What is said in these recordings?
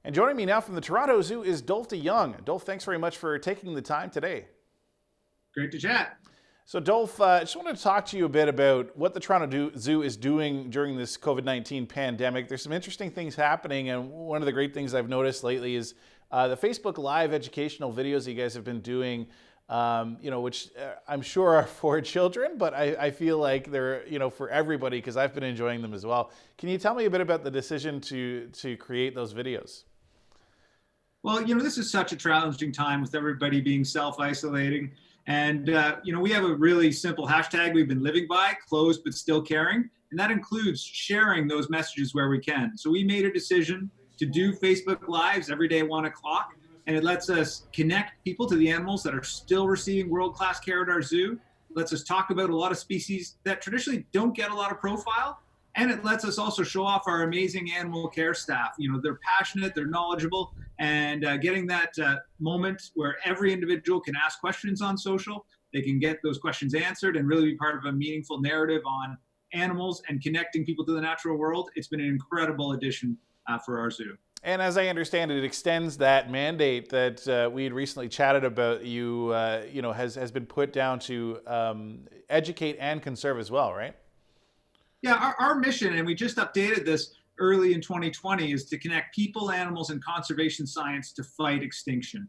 And joining me now from the Toronto Zoo is Dolf DeJong. Dolf, thanks very much for taking the time today. Great to chat. So Dolf, I just wanted to talk to you a bit about what the Toronto Zoo is doing during this COVID-19 pandemic. There's some interesting things happening, and one of the great things I've noticed lately is the Facebook Live educational videos that you guys have been doing, which I'm sure are for children, but I feel like they're, for everybody because I've been enjoying them as well. Can you tell me a bit about the decision to create those videos? Well, this is such a challenging time with everybody being self-isolating. And, we have a really simple hashtag we've been living by, closed but still caring. And that includes sharing those messages where we can. So we made a decision to do Facebook Lives every day at 1 o'clock. And it lets us connect people to the animals that are still receiving world-class care at our zoo. It lets us talk about a lot of species that traditionally don't get a lot of profile. And it lets us also show off our amazing animal care staff. They're passionate, they're knowledgeable, and getting that moment where every individual can ask questions on social, they can get those questions answered and really be part of a meaningful narrative on animals and connecting people to the natural world. It's been an incredible addition for our zoo. And as I understand it, it extends that mandate that we had recently chatted about. Has been put down to educate and conserve as well, right? Yeah, our mission, and we just updated this early in 2020, is to connect people, animals, and conservation science to fight extinction.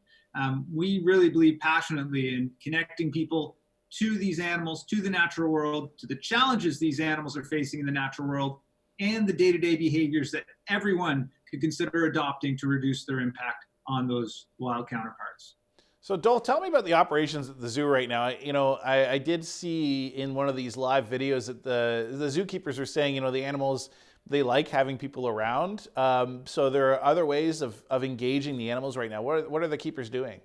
We really believe passionately in connecting people to these animals, to the natural world, to the challenges these animals are facing in the natural world, and the day-to-day behaviors that everyone could consider adopting to reduce their impact on those wild counterparts. So, Dolf, tell me about the operations at the zoo right now. I did see in one of these live videos that the zookeepers are saying, the animals, they like having people around. So there are other ways of engaging the animals right now. What are the keepers doing?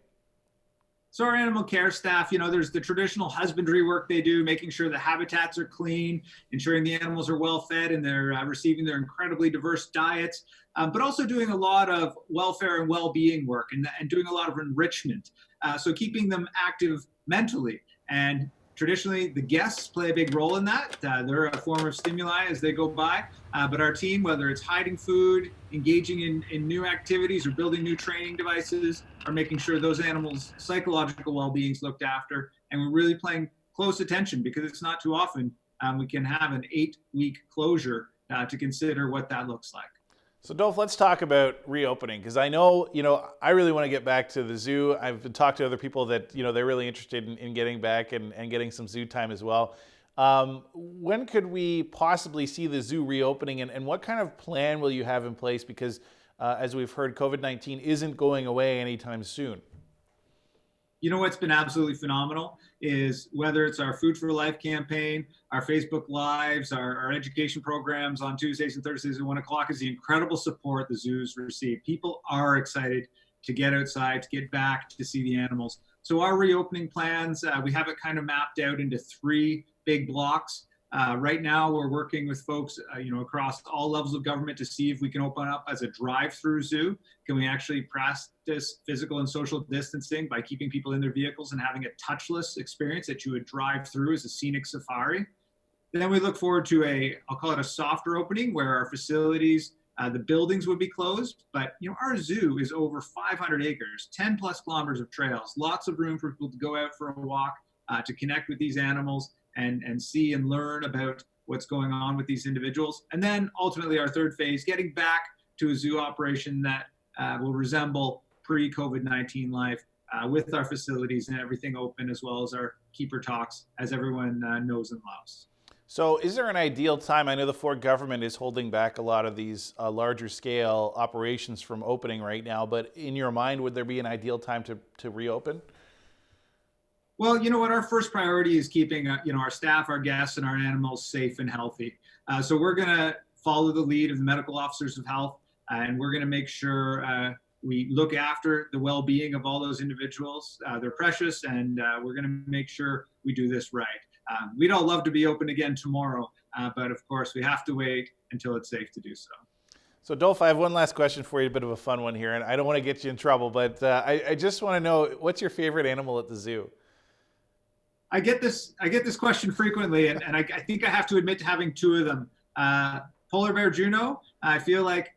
So our animal care staff, there's the traditional husbandry work they do, making sure the habitats are clean, ensuring the animals are well fed and they're receiving their incredibly diverse diets, but also doing a lot of welfare and well-being work and doing a lot of enrichment. So keeping them active mentally. And traditionally, the guests play a big role in that. They're a form of stimuli as they go by. But our team, whether it's hiding food, engaging in new activities, or building new training devices, are making sure those animals' psychological well-being is looked after. And we're really paying close attention because it's not too often we can have an 8-week closure to consider what that looks like. So Dolf, let's talk about reopening, because I know, I really want to get back to the zoo. I've been talking to other people that, they're really interested in getting back and getting some zoo time as well. When could we possibly see the zoo reopening, and what kind of plan will you have in place? Because as we've heard, COVID-19 isn't going away anytime soon. What's been absolutely phenomenal is whether it's our Food for Life campaign, our Facebook Lives, our education programs on Tuesdays and Thursdays at 1 o'clock, is the incredible support the zoos receive. People are excited to get outside, to get back, to see the animals. So our reopening plans, we have it kind of mapped out into 3 big blocks. Right now, we're working with folks, across all levels of government to see if we can open up as a drive-through zoo. Can we actually practice physical and social distancing by keeping people in their vehicles and having a touchless experience that you would drive through as a scenic safari? Then we look forward to I'll call it a softer opening, where our facilities, the buildings would be closed, but our zoo is over 500 acres, 10 plus kilometers of trails, lots of room for people to go out for a walk, to connect with these animals and see and learn about what's going on with these individuals. And then ultimately our third phase, getting back to a zoo operation that will resemble pre-COVID-19 life, with our facilities and everything open, as well as our keeper talks, as everyone knows and loves. So is there an ideal time? I know the Ford government is holding back a lot of these larger scale operations from opening right now, but in your mind, would there be an ideal time to reopen? Well, what our first priority is keeping, our staff, our guests, and our animals safe and healthy. So we're going to follow the lead of the medical officers of health, and we're going to make sure we look after the well-being of all those individuals. They're precious, and we're going to make sure we do this right. We'd all love to be open again tomorrow, but of course we have to wait until it's safe to do so. So Dolf, I have one last question for you, a bit of a fun one here, and I don't want to get you in trouble, but I just want to know, what's your favorite animal at the zoo? I get this question frequently, and I think I have to admit to having 2 of them. Polar bear Juno, I feel like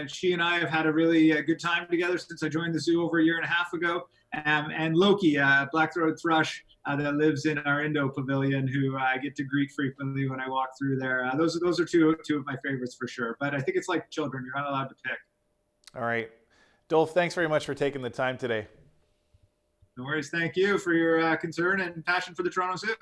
she and I have had a really good time together since I joined the zoo over a year and a half ago. And Loki, black-throated thrush that lives in our Indo pavilion, who I get to greet frequently when I walk through there. Those are two of my favorites for sure. But I think it's like children; you're not allowed to pick. All right. Dolf, thanks very much for taking the time today. No worries. Thank you for your concern and passion for the Toronto Zoo.